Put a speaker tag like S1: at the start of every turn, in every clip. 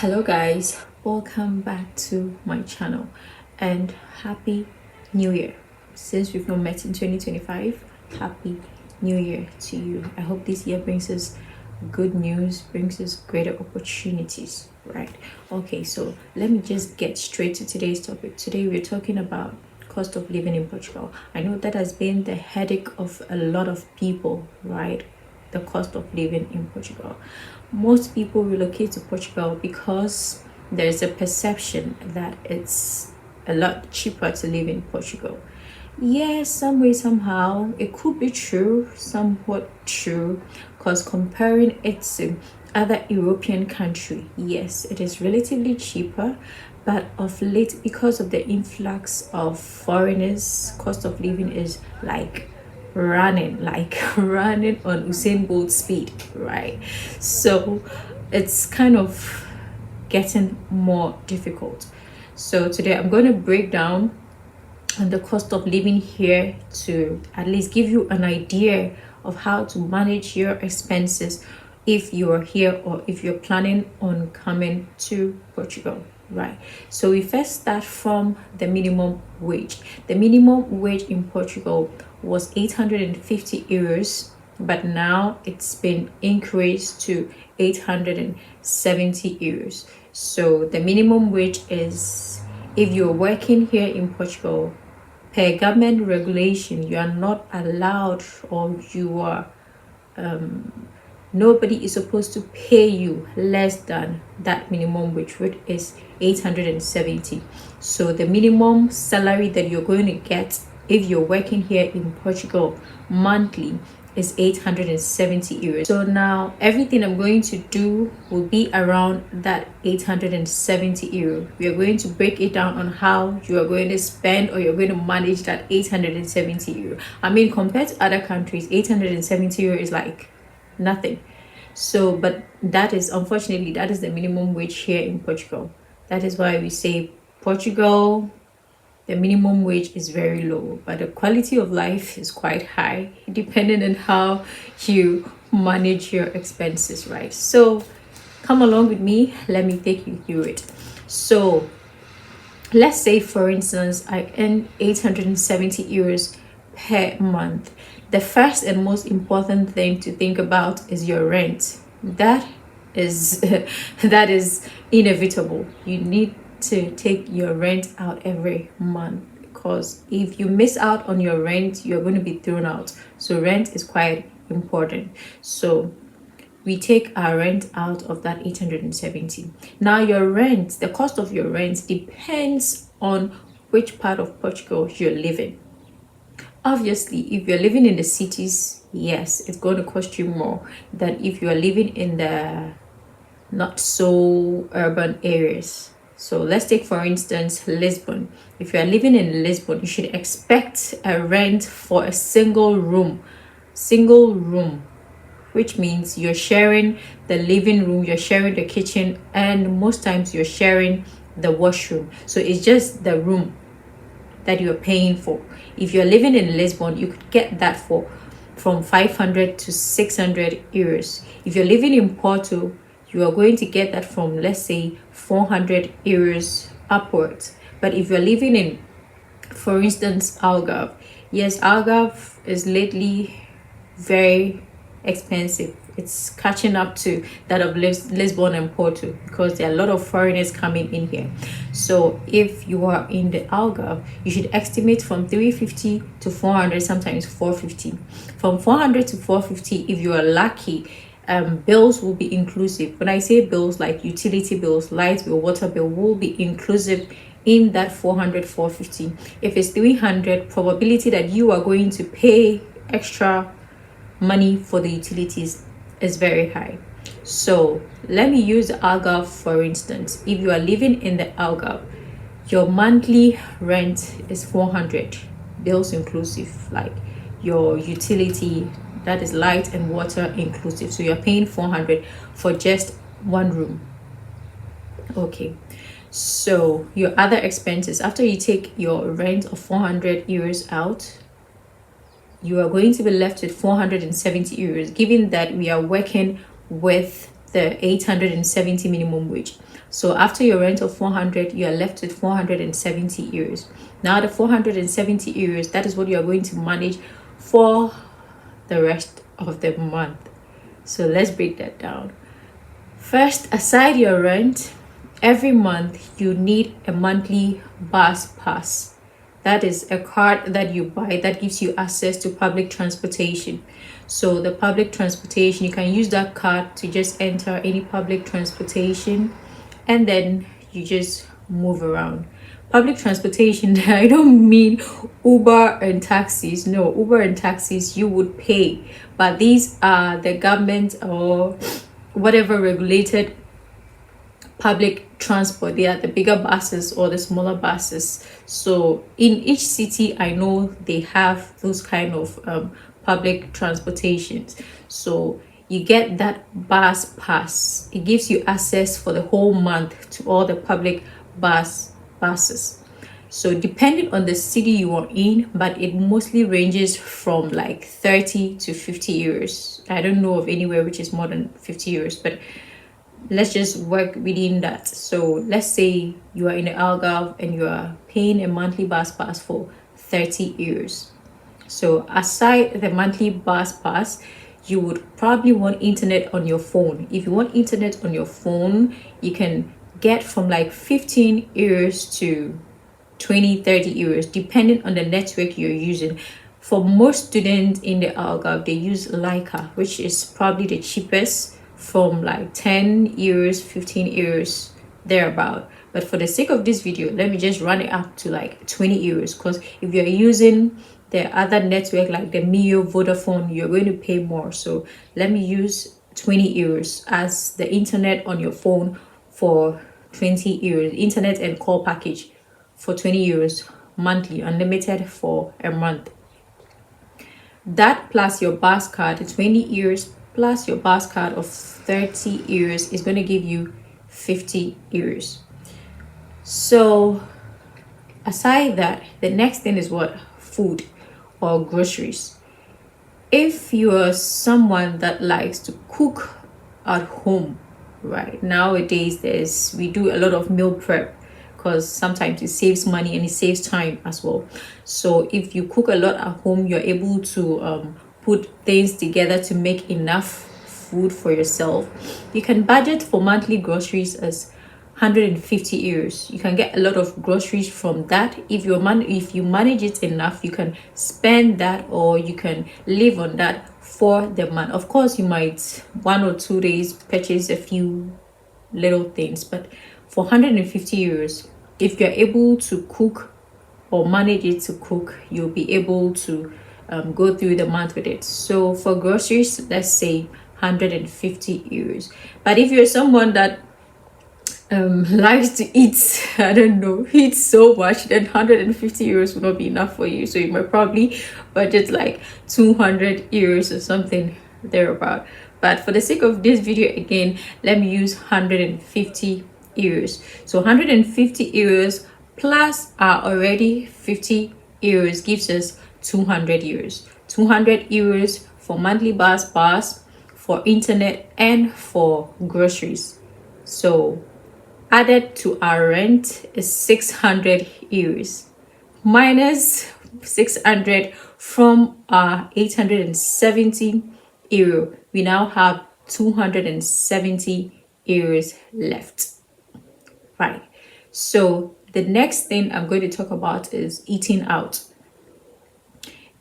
S1: Hello guys, welcome back to my channel and happy new year. Since we've not met in 2025, happy new year to you. I hope this year brings us good news, brings us greater opportunities, right? Okay, so let me just get straight to today's topic. Today we're talking about cost of living in Portugal. I know that has been the headache of a lot of people, right? The cost of living in Portugal. Most people relocate to Portugal because there's a perception that it's a lot cheaper to live in Portugal. Yes, some way, somehow, it could be true, somewhat true, because comparing it to other European country, yes, it is relatively cheaper, but of late, because of the influx of foreigners, cost of living is like running on Usain Bolt speed, right? So it's kind of getting more difficult. So today I'm going to break down on the cost of living here to at least give you an idea of how to manage your expenses if you're here or if you're planning on coming to Portugal, right? So we first start from the minimum wage. The minimum wage in Portugal was 850 euros, but now it's been increased to 870 euros. So the minimum wage is, if you're working here in Portugal, per government regulation, you are not allowed, or you are nobody is supposed to pay you less than that minimum wage, which is 870. So the minimum salary that you're going to get if you're working here in Portugal monthly is 870 euros. So now everything I'm going to do will be around that 870 euro. We are going to break it down on how you are going to spend, or you're going to manage that 870 euro. I mean, compared to other countries, 870 euro is like nothing. So, but that is, unfortunately, that is the minimum wage here in Portugal. That is why we say Portugal, the minimum wage is very low, but the quality of life is quite high, depending on how you manage your expenses, right? So come along with me, let me take you through it. So let's say, for instance, I earn 870 euros per month. The first and most important thing to think about is your rent. That is that is inevitable. You need to take your rent out every month, because if you miss out on your rent, you're going to be thrown out. So rent is quite important. So we take our rent out of that 870. Now your rent, the cost of your rent depends on which part of Portugal you're living. Obviously, if you're living in the cities, yes, it's going to cost you more than if you are living in the not so urban areas. So let's take, for instance, Lisbon. If you are living in Lisbon, you should expect a rent for a single room, which means you're sharing the living room, you're sharing the kitchen, and most times you're sharing the washroom. So it's just the room that you're paying for. If you're living in Lisbon, you could get that for from 500 to 600 euros. If you're living in Porto, you are going to get that from, let's say, 400 euros upwards. But if you're living in, for instance, Algarve, yes, Algarve is lately very expensive. It's catching up to that of Lisbon and Porto, because there are a lot of foreigners coming in here. So if you are in the Algarve, you should estimate from 350 to 400, sometimes 450. From 400 to 450, if you are lucky, bills will be inclusive. When I say bills, like utility bills, light bill, water bill, will be inclusive in that 400, 450. If it's 300, probability that you are going to pay extra money for the utilities is very high. So let me use the Algarve for instance. If you are living in the Algarve, your monthly rent is 400, bills inclusive, like your utility, that is light and water inclusive. So you're paying 400 for just one room. Okay, so your other expenses, after you take your rent of 400 euros out, you are going to be left with 470 euros, given that we are working with the 870 minimum wage. So after your rent of 400, you are left with 470 euros. Now the 470 euros, that is what you are going to manage for the rest of the month. So let's break that down. First, aside your rent, every month you need a monthly bus pass. That is a card that you buy that gives you access to public transportation. So the public transportation, you can use that card to just enter any public transportation, and then you just move around. Public transportation, I don't mean Uber and taxis. No, Uber and taxis you would pay, but these are the government or whatever regulated public transport. They are the bigger buses or the smaller buses. So in each city, I know they have those kind of public transportations. So you get that bus pass. It gives you access for the whole month to all the public buses. So depending on the city you are in, but it mostly ranges from like 30 to 50 euros. I don't know of anywhere which is more than 50 euros, but let's just work within that. So let's say you are in the Algarve and you are paying a monthly bus pass for 30 euros. So aside the monthly bus pass, you would probably want internet on your phone. If you want internet on your phone, you can get from like 15 euros to 20-30 euros depending on the network you're using. For most students in the Algarve, they use Leica, which is probably the cheapest, from like 10 euros 15 euros thereabout. But for the sake of this video, let me just run it up to like 20 euros, because if you're using the other network like the Mio, Vodafone, you're going to pay more. So let me use 20 euros as the internet on your phone for 20 euros, internet and call package for 20 euros monthly, unlimited for a month. That plus your bus card, 20 euros plus your bus card of 30 euros is going to give you 50 euros. So aside that, the next thing is what? Food or groceries. If you are someone that likes to cook at home, right, nowadays we do a lot of meal prep, because sometimes it saves money and it saves time as well. So if you cook a lot at home, you're able to put things together to make enough food for yourself. You can budget for monthly groceries as 150 euros. You can get a lot of groceries from that. If you manage it enough, you can spend that, or you can live on that for the month. Of course, you might 1 or 2 days purchase a few little things, but for 150 euros, if you're able to cook or manage it to cook, you'll be able to go through the month with it. So for groceries, let's say 150 euros. But if you're someone that likes to eat, I don't know, eat so much, then 150 euros will not be enough for you. So you might probably budget like 200 euros or something thereabout. But for the sake of this video, again, let me use 150 euros. So 150 euros plus our already 50 euros gives us 200 euros. 200 euros for monthly bus pass, for internet, and for groceries. So added to our rent is 600 euros minus 600 from our 870 euro. We now have 270 euros left. Right. So the next thing I'm going to talk about is eating out.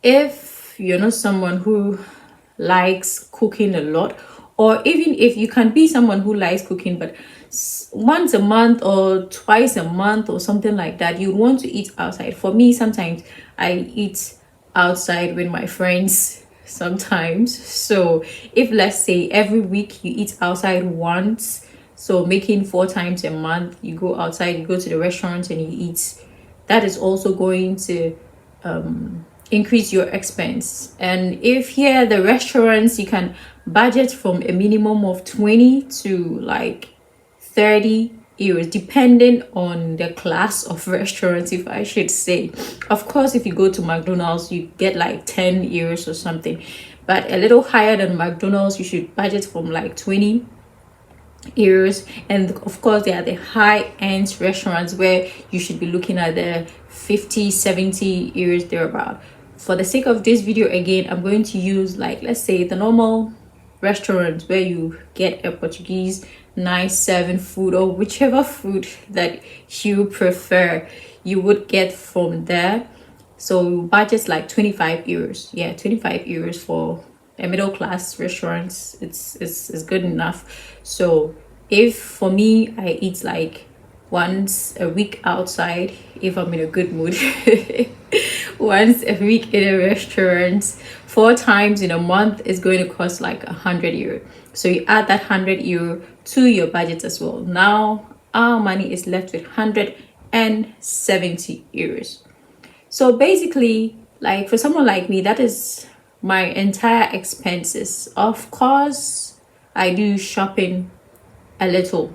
S1: If you're not someone who likes cooking a lot, or even if you can be someone who likes cooking, but once a month or twice a month or something like that, you want to eat outside. For me, sometimes I eat outside with my friends sometimes. So if, let's say, every week you eat outside once, so making 4 times a month, you go outside, you go to the restaurant and you eat, that is also going to increase your expense. And if here the restaurants, you can budget from a minimum of 20 to like 30 euros, depending on the class of restaurants, if I should say. Of course, if you go to McDonald's, you get like 10 euros or something, but a little higher than McDonald's, you should budget from like 20 euros. And of course there are the high-end restaurants where you should be looking at the 50-70 euros thereabout. For the sake of this video, again, I'm going to use, like, let's say the normal restaurants where you get a Portuguese nice serving food, or whichever food that you prefer, you would get from there. So budget's like 25 euros. Yeah, 25 euros for a middle class restaurant. It's good enough. So if for me, I eat like once a week outside if I'm in a good mood. Once a week in a restaurant, 4 times in a month is going to cost like 100 euro. So you add that 100 euro to your budget as well. Now our money is left with 170 euros. So basically, like for someone like me, that is my entire expenses. Of course, I do shopping a little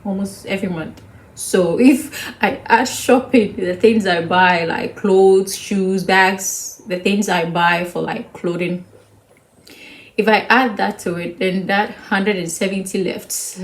S1: almost every month. So if I add shopping, the things I buy, like clothes, shoes, bags, the things I buy for like clothing, if I add that to it, then that 170 left,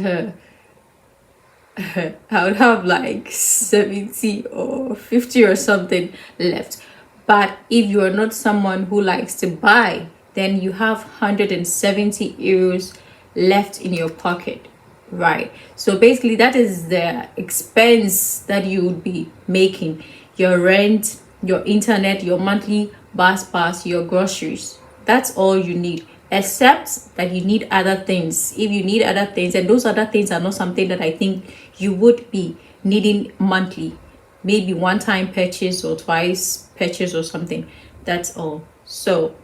S1: I would have like 70 or 50 or something left. But if you are not someone who likes to buy, then you have 170 euros left in your pocket, right? So basically that is the expense that you would be making: your rent, your internet, your monthly bus pass, your groceries. That's all you need, except that you need other things. If you need other things, and those other things are not something that I think you would be needing monthly, maybe one time purchase or twice purchase or something, that's all. So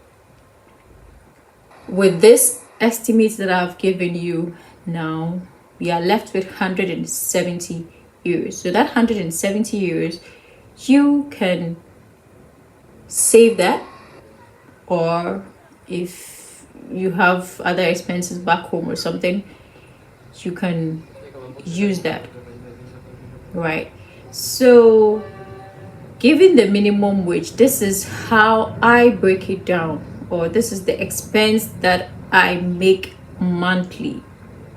S1: with this estimate that I've given you now, we are left with 170 euros. So that 170 euros, you can save that, or if you have other expenses back home or something, you can use that, right? So given the minimum wage, this is how I break it down, or this is the expense that I make monthly.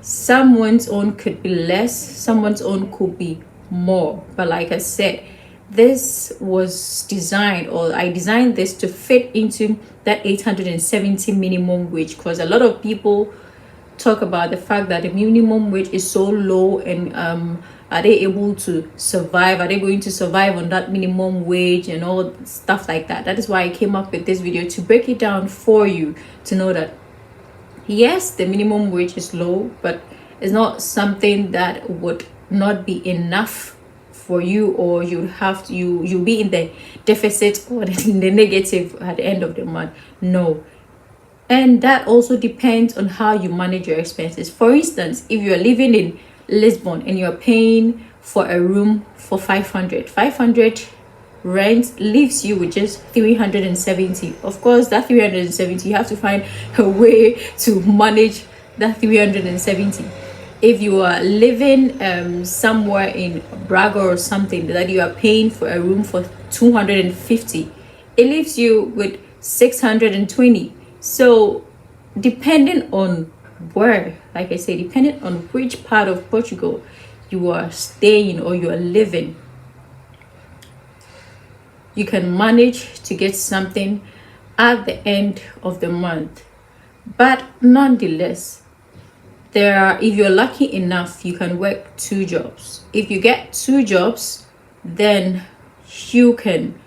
S1: Someone's own could be less, someone's own could be more, but like I said, this was designed, or I designed this to fit into that 870 minimum wage, because a lot of people talk about the fact that the minimum wage is so low, and are they able to survive, are they going to survive on that minimum wage and all stuff like that. That is why I came up with this video, to break it down for you, to know that yes, the minimum wage is low, but it's not something that would not be enough for you, or you have to, you'll be in the deficit or in the negative at the end of the month. No. And that also depends on how you manage your expenses. For instance, if you're living in Lisbon and you're paying for a room for 500 rent leaves you with just 370. Of course, that 370, you have to find a way to manage that 370. If you are living somewhere in Braga or something, that you are paying for a room for 250, it leaves you with 620. So depending on where, like I say, depending on which part of Portugal you are staying or you are living, you can manage to get something at the end of the month. But nonetheless, if you're lucky enough, you can work 2 jobs. If you get 2 jobs, then you can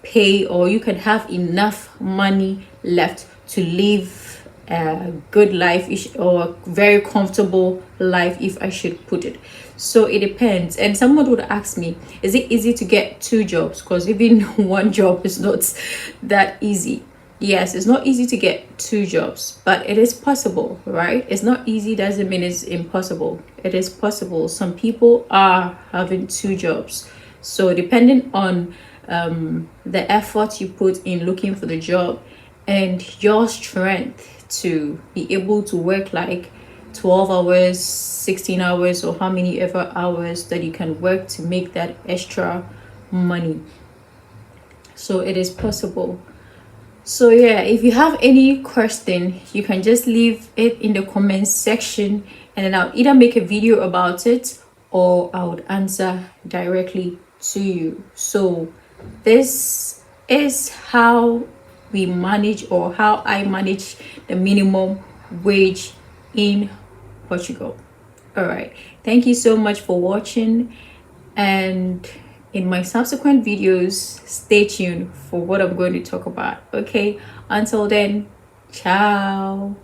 S1: pay, or you can have enough money left to live a good life, or a very comfortable life, if I should put it. So it depends. And someone would ask me, is it easy to get 2 jobs? Because even one job is not that easy. Yes, it's not easy to get 2 jobs, but it is possible, right? It's not easy doesn't mean it's impossible. It is possible. Some people are having 2 jobs. So depending on the effort you put in looking for the job, and your strength to be able to work like 12 hours, 16 hours, or how many ever hours that you can work to make that extra money. So it is possible. So yeah, if you have any question, you can just leave it in the comments section, and then I'll either make a video about it or I would answer directly to you. So this is how we manage, or how I manage, the minimum wage in Portugal. All right, thank you so much for watching, and in my subsequent videos, stay tuned for what I'm going to talk about. Okay, until then, ciao.